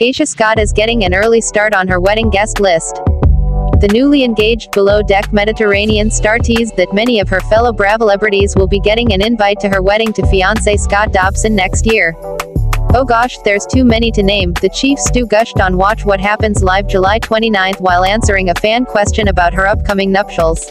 Aisha Scott is getting an early start on her wedding guest list. The newly engaged Below Deck Mediterranean star teased that many of her fellow Bravo celebrities will be getting an invite to her wedding to fiancé Scott Dobson next year. "Oh gosh, there's too many to name," the chief Stu gushed on Watch What Happens Live July 29 while answering a fan question about her upcoming nuptials.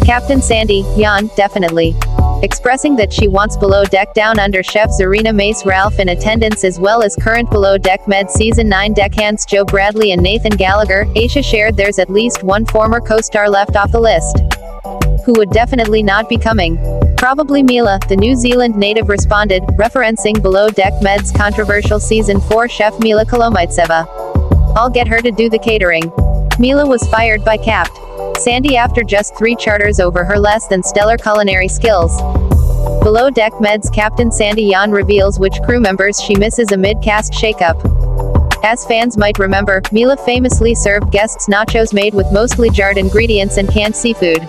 Captain Sandy, yawn, definitely. Expressing that she wants Below Deck Down Under chef Zarina Mace Ralph in attendance as well as current Below Deck Med Season 9 deckhands Joe Bradley and Nathan Gallagher, Aisha shared there's at least one former co-star left off the list. Who would definitely not be coming? Probably Mila, the New Zealand native responded, referencing Below Deck Med's controversial Season 4 chef Mila Kolomaitseva. "I'll get her to do the catering." Mila was fired by Capt. Sandy after just 3 charters over her less than stellar culinary skills. Below Deck Med's Captain Sandy Yan reveals which crew members she misses amid cast shakeup. As fans might remember, Mila famously served guests nachos made with mostly jarred ingredients and canned seafood.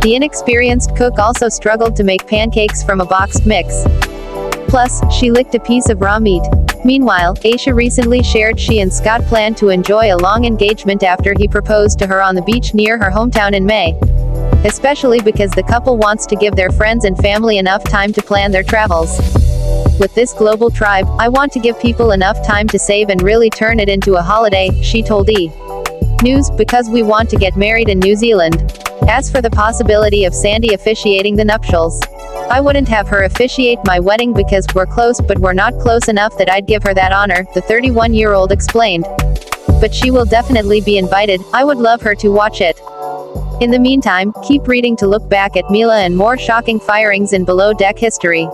The inexperienced cook also struggled to make pancakes from a boxed mix. Plus, she licked a piece of raw meat. Meanwhile, Aisha recently shared she and Scott plan to enjoy a long engagement after he proposed to her on the beach near her hometown in May. Especially because the couple wants to give their friends and family enough time to plan their travels. "With this global tribe, I want to give people enough time to save and really turn it into a holiday," she told E! News, because we want to get married in New Zealand. As for the possibility of Sandy officiating the nuptials, "I wouldn't have her officiate my wedding because we're close, but we're not close enough that I'd give her that honor," the 31-year-old explained. "But she will definitely be invited. I would love her to watch it." In the meantime, keep reading to look back at Mila and more shocking firings in Below Deck history.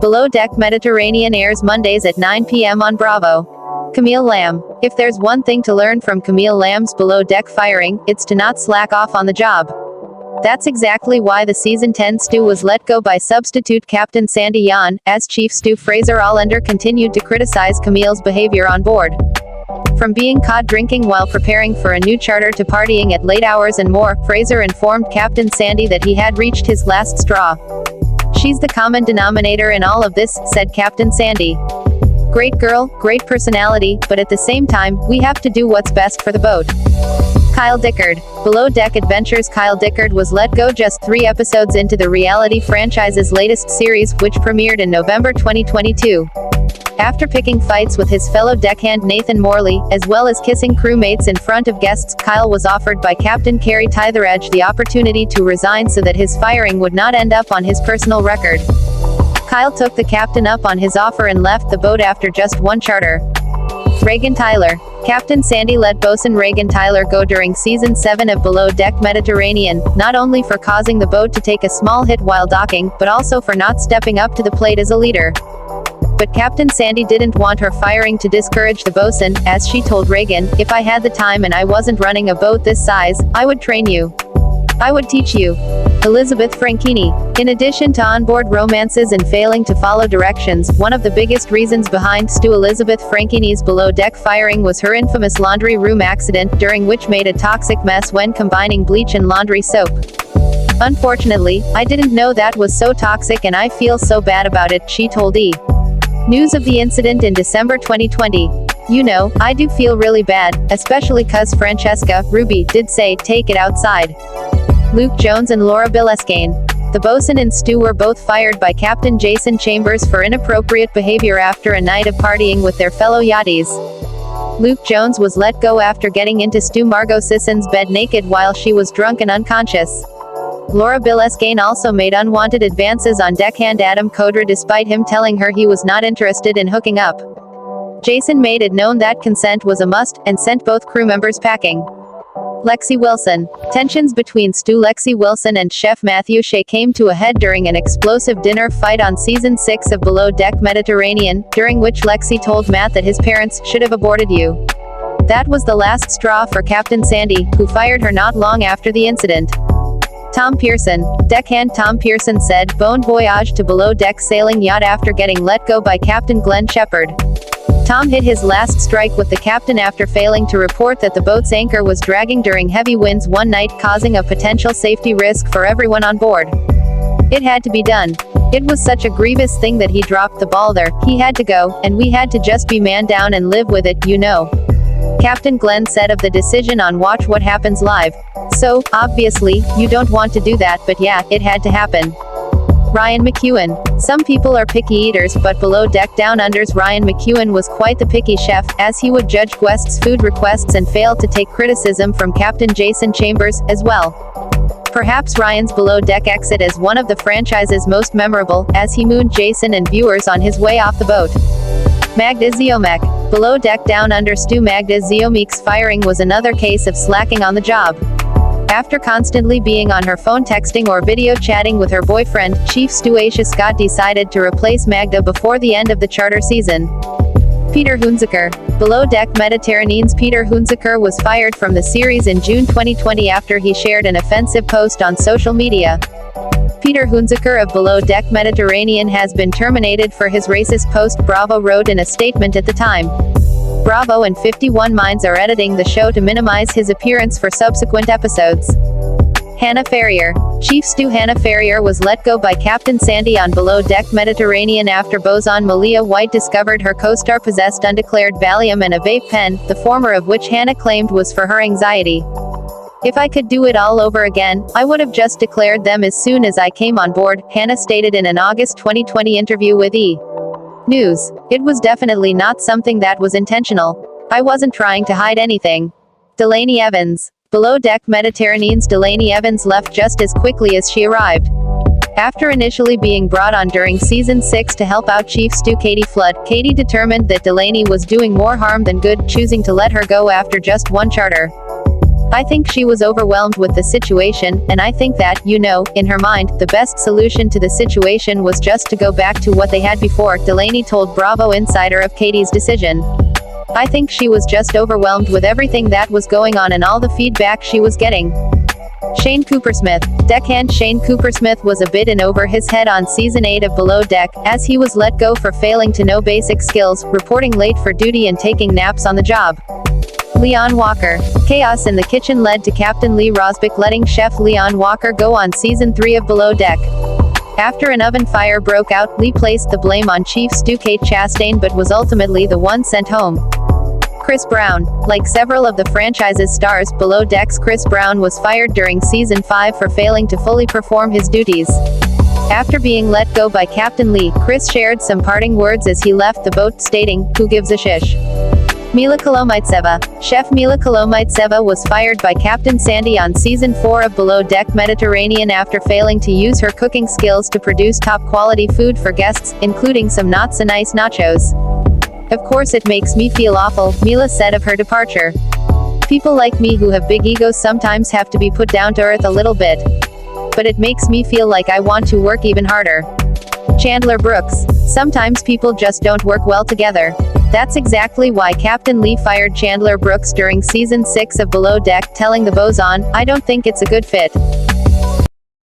Below Deck Mediterranean airs Mondays at 9 p.m. on Bravo. Camille Lamb. If there's one thing to learn from Camille Lamb's Below Deck firing, it's to not slack off on the job. That's exactly why the Season 10 Stu was let go by substitute Captain Sandy Yan, as Chief Stu Fraser Allender continued to criticize Camille's behavior on board. From being caught drinking while preparing for a new charter to partying at late hours and more, Fraser informed Captain Sandy that he had reached his last straw. "She's the common denominator in all of this," said Captain Sandy. "Great girl, great personality, but at the same time, we have to do what's best for the boat." Kyle Dickard. Below Deck Adventures Kyle Dickard was let go just 3 episodes into the reality franchise's latest series, which premiered in November 2022. After picking fights with his fellow deckhand Nathan Morley, as well as kissing crewmates in front of guests, Kyle was offered by Captain Kerry Tytheredge the opportunity to resign so that his firing would not end up on his personal record. Kyle took the captain up on his offer and left the boat after just 1 charter. Reagan Tyler. Captain Sandy let bosun Reagan Tyler go during Season 7 of Below Deck Mediterranean, not only for causing the boat to take a small hit while docking, but also for not stepping up to the plate as a leader. But Captain Sandy didn't want her firing to discourage the bosun, as she told Reagan, "If I had the time and I wasn't running a boat this size, I would train you. I would teach you." Elizabeth Franchini. In addition to onboard romances and failing to follow directions, one of the biggest reasons behind Stu Elizabeth Franchini's Below Deck firing was her infamous laundry room accident, during which made a toxic mess when combining bleach and laundry soap. "Unfortunately, I didn't know that was so toxic and I feel so bad about it," she told E! News of the incident in December 2020. "You know, I do feel really bad, especially 'cause Francesca, Ruby, did say, take it outside." Luke Jones and Laura Bileskiene. The bosun and Stu were both fired by Captain Jason Chambers for inappropriate behavior after a night of partying with their fellow yachties. Luke Jones was let go after getting into Stu Margot Sisson's bed naked while she was drunk and unconscious. Laura Bileskiene also made unwanted advances on deckhand Adam Kodra despite him telling her he was not interested in hooking up. Jason made it known that consent was a must, and sent both crew members packing. Lexi Wilson. Tensions between Stu Lexi Wilson and Chef Matthew Shea came to a head during an explosive dinner fight on Season 6 of Below Deck Mediterranean, during which Lexi told Matt that his parents should have aborted you. That was the last straw for Captain Sandy, who fired her not long after the incident. Tom Pearson. Deckhand Tom Pearson said, "Bon voyage to Below Deck sailing yacht" after getting let go by Captain Glenn Shepard. Tom hit his last strike with the captain after failing to report that the boat's anchor was dragging during heavy winds one night, causing a potential safety risk for everyone on board. It had to be done. It was such a grievous thing that he dropped the ball there, he had to go, and we had to just be man down and live with it, you know. Captain Glenn said of the decision on Watch What Happens Live. So, obviously, you don't want to do that, but yeah, it had to happen. Ryan McEwen. Some people are picky eaters, but Below Deck Down Under's Ryan McEwen was quite the picky chef, as he would judge guests' food requests and fail to take criticism from Captain Jason Chambers, as well. Perhaps Ryan's Below Deck exit is one of the franchise's most memorable, as he mooned Jason and viewers on his way off the boat. Magda Sziyomek. Below Deck Down Under Stu Magda Sziyomek's firing was another case of slacking on the job. After constantly being on her phone texting or video chatting with her boyfriend, Chief Stu Aisha Scott decided to replace Magda before the end of the charter season. Peter Hunziker. Below Deck Mediterranean's Peter Hunziker was fired from the series in June 2020 after he shared an offensive post on social media. Peter Hunziker of Below Deck Mediterranean has been terminated for his racist post, Bravo wrote in a statement at the time. Bravo and 51 Minds are editing the show to minimize his appearance for subsequent episodes. Hannah Ferrier. Chief Stu Hannah Ferrier was let go by Captain Sandy on Below Deck Mediterranean after boson Malia White discovered her co-star possessed undeclared Valium and a vape pen, the former of which Hannah claimed was for her anxiety. If I could do it all over again, I would have just declared them as soon as I came on board, Hannah stated in an August 2020 interview with E! News. It was definitely not something that was intentional. I wasn't trying to hide anything. Delaney Evans. Below Deck Mediterranean's Delaney Evans left just as quickly as she arrived. After initially being brought on during season 6 to help out Chief Stu Katie Flood, Katie determined that Delaney was doing more harm than good, choosing to let her go after just one charter. I think she was overwhelmed with the situation, and I think that, you know, in her mind, the best solution to the situation was just to go back to what they had before, Delaney told Bravo Insider of Katie's decision. I think she was just overwhelmed with everything that was going on and all the feedback she was getting. Shane Coopersmith. Deckhand Shane Coopersmith was a bit in over his head on season 8 of Below Deck, as he was let go for failing to know basic skills, reporting late for duty and taking naps on the job. Leon Walker. Chaos in the kitchen led to Captain Lee Rosbeck letting Chef Leon Walker go on season 3 of Below Deck. After an oven fire broke out, Lee placed the blame on Chief Stu Kate Chastain but was ultimately the one sent home. Chris Brown. Like several of the franchise's stars, Below Deck's Chris Brown was fired during season 5 for failing to fully perform his duties. After being let go by Captain Lee, Chris shared some parting words as he left the boat, stating, "Who gives a shish?" Mila Kolomaitseva. Chef Mila Kolomaitseva was fired by Captain Sandy on season 4 of Below Deck Mediterranean after failing to use her cooking skills to produce top-quality food for guests, including some not-so-nice nachos. Of course it makes me feel awful, Mila said of her departure. People like me who have big egos sometimes have to be put down to earth a little bit. But it makes me feel like I want to work even harder. Chandler Brooks. Sometimes people just don't work well together. That's exactly why Captain Lee fired Chandler Brooks during season 6 of Below Deck, telling the Boson, "I don't think it's a good fit."